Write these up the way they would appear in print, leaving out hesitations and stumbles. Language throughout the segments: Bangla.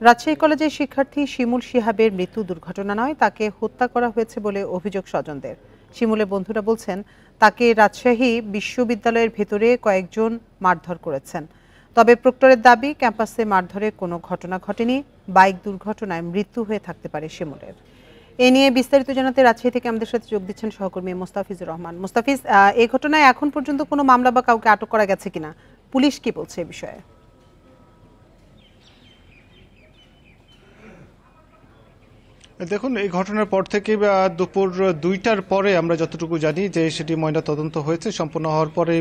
রাজশাহী কলেজের শিক্ষার্থী শিমুল শিহাবের মৃত্যু দুর্ঘটনা নয়, তাকে হত্যা করা হয়েছে বলে অভিযোগ স্বজনদের। শিমুলের বন্ধুরা বলছেন, তাকে রাজশাহী বিশ্ববিদ্যালয়ের ভেতরে কয়েকজন মারধর করেছেন। তবে প্রক্টরের দাবি, ক্যাম্পাসে মারধরের কোনো ঘটনা ঘটেনি। বাইক দুর্ঘটনায় মৃত্যু হয়ে থাকতে পারে শিমুলের। এ নিয়ে বিস্তারিত জানাতে রাজশাহী থেকে আমাদের সাথে যোগ দিচ্ছেন সহকর্মী মোস্তাফিজুর রহমান। মোস্তাফিজ, এই ঘটনায় এখন পর্যন্ত কোনো মামলা বা কাউকে আটক করা গেছে কিনা, পুলিশ কি বলছে এ বিষয়ে? দেখুন, এই ঘটনার পর থেকে দুপুর 2টার পরে আমরা যতটুকু জানি যে সেটি ময়না তদন্ত হয়েছে, সম্পূর্ণ হওয়ার পরে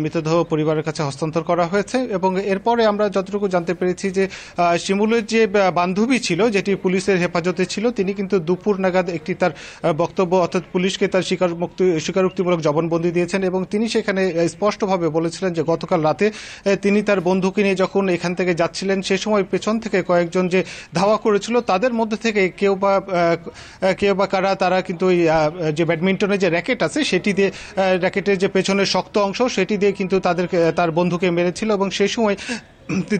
মৃতদেহ পরিবারের কাছে হস্তান্তর করা হয়েছে। এবং এরপরে আমরা যতটুকু জানতে পেরেছি যে শিমুলের যে বান্ধবী ছিল, যেটি পুলিশের হেফাজতে ছিল, তিনি কিন্তু দুপুর নাগাদ একটি তার বক্তব্য, অর্থাৎ পুলিশকে তার স্বীকারোক্তিমূলক জবানবন্দি দিয়েছেন। এবং তিনি সেখানে স্পষ্টভাবে বলেছিলেন যে গতকাল রাতে তিনি তার বন্ধুকে নিয়ে যখন এখান থেকে যাচ্ছিলেন, সে সময় পেছন থেকে কয়েকজন যে ধাওয়া করেছিল, তাদের মধ্যে থেকে কেউ বা কারা তারা কিন্তু ওই যে ব্যাডমিন্টনের যে র্যাকেট আছে, সেটি দিয়ে র্যাকেটের যে পেছনের শক্ত অংশ, সেটি দিয়ে কিন্তু তার বন্ধুকে মেরেছিল। এবং সেই সময়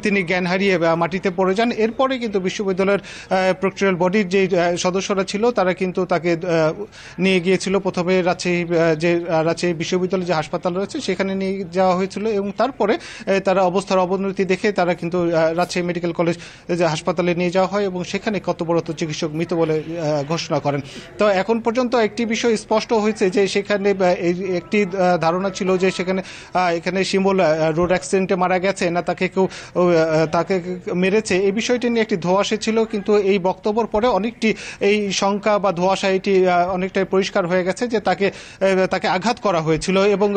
তিনি জ্ঞান হারিয়ে মাটিতে পড়ে যান। এরপরে কিন্তু বিশ্ববিদ্যালয়ের প্রক্টরিয়াল বডির যে সদস্যরা ছিল, তারা কিন্তু তাকে নিয়ে গিয়েছিল প্রথমে রাজশাহী বিশ্ববিদ্যালয়ের যে হাসপাতাল রয়েছে সেখানে নিয়ে যাওয়া হয়েছিল। এবং তারপরে তারা অবস্থার অবনতি দেখে তারা কিন্তু রাজশাহী মেডিকেল কলেজ যে হাসপাতালে নিয়ে যাওয়া হয় এবং সেখানে কর্তব্যরত চিকিৎসক মৃত বলে ঘোষণা করেন। তো এখন পর্যন্ত একটি বিষয় স্পষ্ট হয়েছে যে সেখানে একটি ধারণা ছিল যে এখানে শিমুল রোড অ্যাক্সিডেন্টে মারা গেছে, না তাকে মেরেছে, এই বিষয়টি নিয়ে একটি ধোঁয়াশা ছিল। কিন্তু এই বক্তব্যের পরে অনেকটি এই শঙ্কা বা ধোঁয়াশা এটি অনেকটাই পরিষ্কার হয়ে গেছে যে তাকে আঘাত করা হয়েছিল। এবং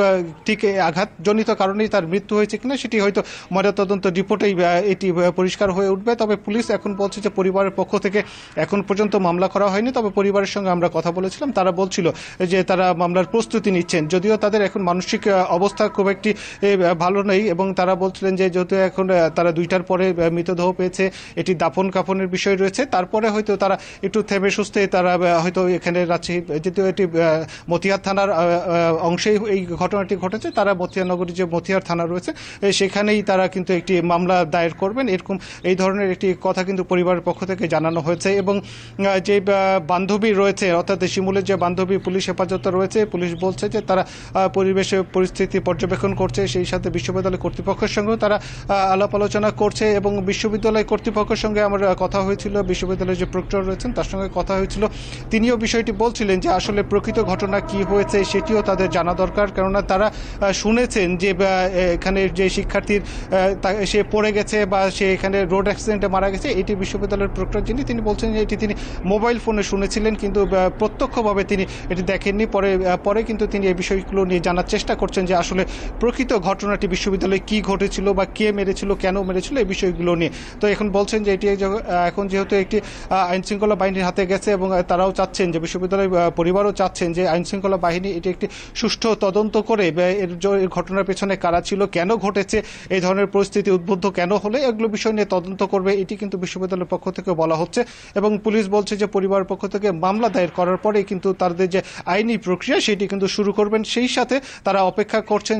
ঠিক আঘাতজনিত কারণেই তার মৃত্যু হয়েছে কিনা সেটি হয়তো ময়নাতদন্ত রিপোর্টেই এটি পরিষ্কার হয়ে উঠবে। তবে পুলিশ এখন বলছে যে পরিবারের পক্ষ থেকে এখন পর্যন্ত মামলা করা হয়নি। তবে পরিবারের সঙ্গে আমরা কথা বলেছিলাম, তারা বলছিল যে তারা মামলার প্রস্তুতি নিচ্ছেন, যদিও তাদের এখন মানসিক অবস্থা খুব একটি ভালো নেই। এবং তারা বলছিলেন যে যেহেতু এখন তারা 2টার পরে মৃতদেহ পেয়েছে, এটি দাফন কাফনের বিষয় রয়েছে, তারপরে হয়তো তারা একটু থেমে সুস্থে তারা হয়তো এখানে রাজশাহী, যেহেতু এটি মতিহার থানার অংশেই এই ঘটনাটি ঘটেছে, তারা মতিহার নগরীর যে মতিহার থানা রয়েছে সেখানেই তারা কিন্তু একটি মামলা দায়ের করবেন, এরকম এই ধরনের একটি কথা কিন্তু পরিবারের পক্ষ থেকে জানানো হয়েছে। এবং যে বান্ধবী রয়েছে, অর্থাৎ শিমুলের যে বান্ধবী পুলিশ হেফাজতে রয়েছে, পুলিশ বলছে যে তারা পরিস্থিতি পর্যবেক্ষণ করছে, সেই সাথে বিশ্ববিদ্যালয় কর্তৃপক্ষের সঙ্গেও তারা আলাপ আলোচনা করছে। এবং বিশ্ববিদ্যালয় কর্তৃপক্ষের সঙ্গে আমার কথা হয়েছিল, বিশ্ববিদ্যালয়ের যে প্রক্টর রয়েছেন তার সঙ্গে কথা হয়েছিল, তিনিও বিষয়টি বলছিলেন যে আসলে প্রকৃত ঘটনা কি হয়েছে সেটিও তাদের জানা দরকার। কেননা তারা শুনেছেন যে এখানে যে শিক্ষার্থীর সে পড়ে গেছে বা সে এখানে রোড অ্যাক্সিডেন্টে মারা গেছে, এটি বিশ্ববিদ্যালয়ের প্রক্টর তিনি বলছেন যে এটি তিনি মোবাইল ফোনে শুনেছিলেন, কিন্তু প্রত্যক্ষভাবে তিনি এটি দেখেননি। পরে কিন্তু তিনি এই বিষয়গুলো নিয়ে জানার চেষ্টা করছেন যে আসলে প্রকৃত ঘটনাটি বিশ্ববিদ্যালয়ে কি ঘটেছিল বা কে মেরেছিল, কেন মেরেছিল, এই বিষয়গুলো নিয়ে। তো এখন বলছেন যে এটি এখন যেহেতু একটি আইনশৃঙ্খলা বাহিনীর হাতে গেছে এবং তারাও চাচ্ছেন যে বিশ্ববিদ্যালয় পরিবারও চাচ্ছেন যে আইনশৃঙ্খলা বাহিনী এটি একটি সুষ্ঠু তদন্ত করে এর ঘটনার পেছনে কারা ছিল, কেন ঘটেছে, এই ধরনের পরিস্থিতি উদ্বুদ্ধ কেন হলে, এগুলো বিষয় নিয়ে তদন্ত করবে, এটি কিন্তু বিশ্ববিদ্যালয়ের পক্ষ থেকে বলা হচ্ছে। এবং পুলিশ বলছে যে পরিবারের পক্ষ থেকে মামলা দায়ের করার পরে কিন্তু তাদের যে আইনি প্রক্রিয়া সেটি কিন্তু শুরু করবেন। সেই সাথে তারা অপেক্ষা করছেন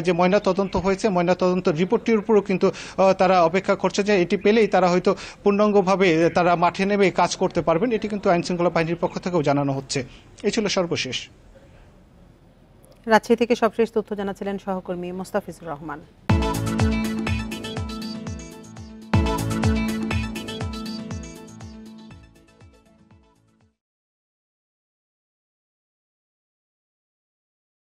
যে ময়না তদন্ত হয়েছে, ময়না তদন্ত রিপোর্টটির উপরও কিন্তু তারা অপেক্ষা করছে যে এটি পেলেই তারা হয়তো পূর্ণাঙ্গভাবে তারা মাঠে নেমে কাজ করতে পারবেন, এটি কিন্তু আইনশৃঙ্খলা বাহিনীর পক্ষ থেকেও জানানো হচ্ছে। এই ছিল সর্বশেষ। রাজশাহী থেকে সবশেষ তথ্য জানাচ্ছিলেন সহকর্মী মোস্তাফিজুর রহমান।